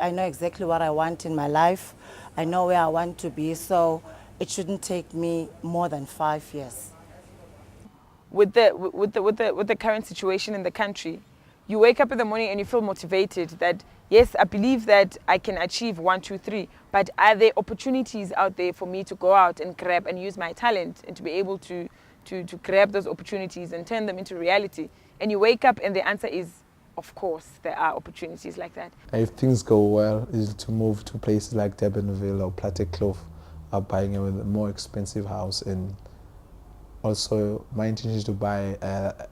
I know exactly what I want in my life. I know where I want to be, so it shouldn't take me more than 5 years. With the current situation in the country, you wake up in the morning and you feel motivated that yes, I believe that I can achieve 1, 2, 3, but are there opportunities out there for me to go out and grab and use my talent and to be able to grab those opportunities and turn them into reality? And you wake up and the answer is, of course, there are opportunities like that. If things go well, is to move to places like Durbanville or Plattekloof, buying a more expensive house, and also my intention is to buy a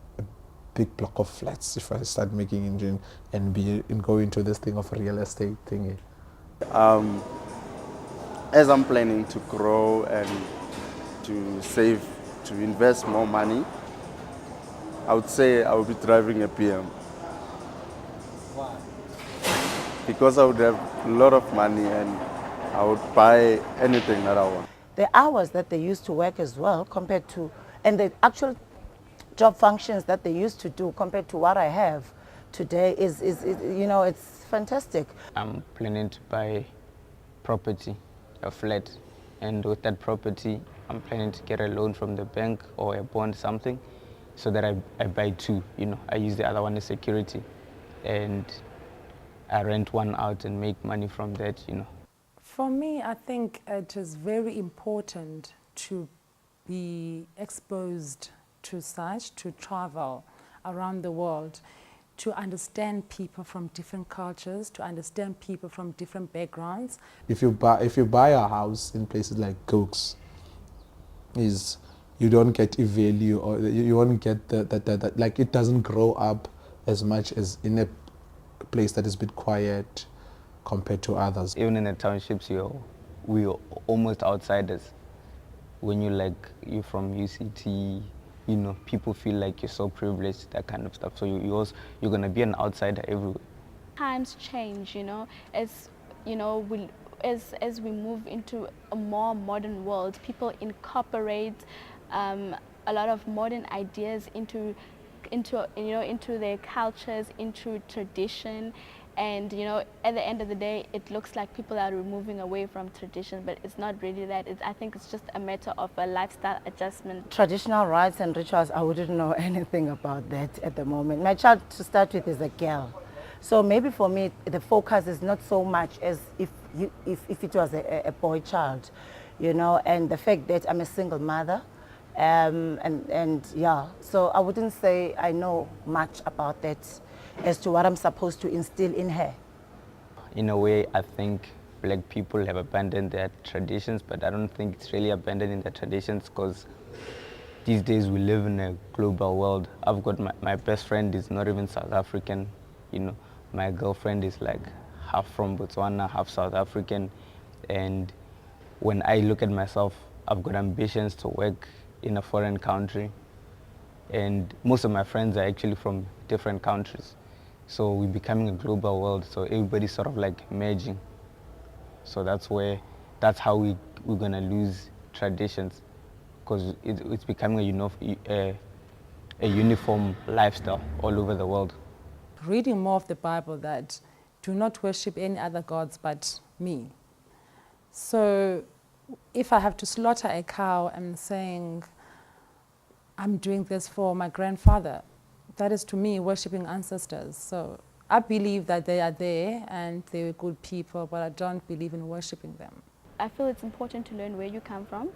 big block of flats if I start making engine and go into this thing of real estate thingy. As I'm planning to grow and to save, to invest more money, I would say I would be driving a PM. Why? Because I would have a lot of money and I would buy anything that I want. The hours that they used to work as well compared to, and the actual job functions that they used to do compared to what I have today is you know, it's fantastic. I'm planning to buy property, a flat, and with that property I'm planning to get a loan from the bank or a bond, something, so that I buy two, you know. I use the other one as security and I rent one out and make money from that, you know. For me, I think it is very important to be exposed to such, to travel around the world, to understand people from different cultures, to understand people from different backgrounds. If you buy a house in places like Cokes, is you don't get a value, or you won't get that like it doesn't grow up as much as in a place that is a bit quiet compared to others. Even in the townships, we're almost outsiders. When you're from UCT, you know, people feel like you're so privileged, that kind of stuff. So you're gonna be an outsider everywhere. Times change, you know, as you know, as we move into a more modern world, people incorporate a lot of modern ideas into their cultures, into tradition. And you know, at the end of the day, it looks like people are moving away from tradition, but it's not really that. I think it's just a matter of a lifestyle adjustment. Traditional rites and rituals, I wouldn't know anything about that at the moment. My child, to start with, is a girl. So maybe for me, the focus is not so much as if it was a boy child, you know, and the fact that I'm a single mother, and yeah, so I wouldn't say I know much about that as to what I'm supposed to instill in her. In a way, I think black people have abandoned their traditions, but I don't think it's really abandoning their traditions, because these days we live in a global world. I've got my best friend is not even South African, you know. My girlfriend is like half from Botswana, half South African, and when I look at myself, I've got ambitions to work in a foreign country, and most of my friends are actually from different countries. So we're becoming a global world, so everybody's sort of like merging. So that's how we're gonna lose traditions, because it's becoming a uniform lifestyle all over the world. Reading more of the Bible, that do not worship any other gods but me. So if I have to slaughter a cow, I'm saying I'm doing this for my grandfather. That is, to me, worshipping ancestors. So I believe that they are there and they're good people, but I don't believe in worshipping them. I feel it's important to learn where you come from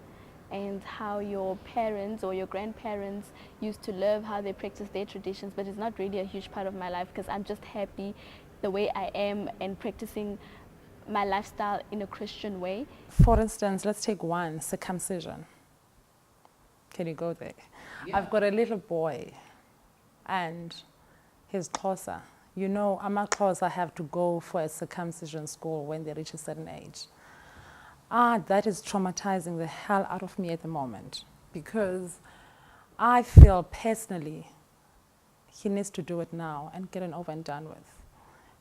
and how your parents or your grandparents used to live, how they practice their traditions, but it's not really a huge part of my life, because I'm just happy the way I am and practicing my lifestyle in a Christian way. For instance, let's take one, circumcision. Can you go there? Yeah. I've got a little boy and he's Xhosa. You know, Amaxhosa have to go for a circumcision school when they reach a certain age. That is traumatizing the hell out of me at the moment, because I feel personally he needs to do it now and get it over and done with,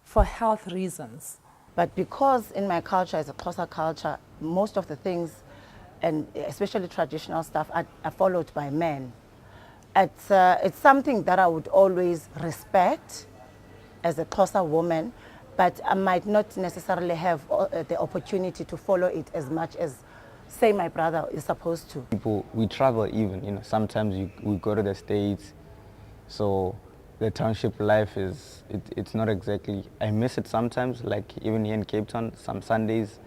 for health reasons. But because in my culture, as a Xhosa culture, most of the things, and especially traditional stuff, are followed by men. It's something that I would always respect as a Xhosa woman, but I might not necessarily have the opportunity to follow it as much as, say, my brother is supposed to. People, we travel even, you know, sometimes we go to the States, so the township life is, it's not exactly, I miss it sometimes, like even here in Cape Town, some Sundays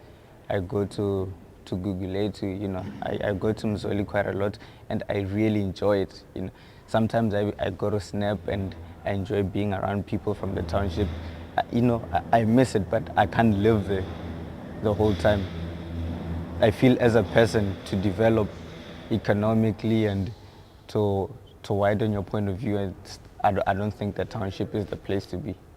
I go to Gugulethu, to, you know, I go to Mzoli quite a lot, and I really enjoy it, you know. Sometimes I go to Snap and I enjoy being around people from the township. You know, I miss it, but I can't live there the whole time. I feel as a person to develop economically and to widen your point of view, I don't think the township is the place to be.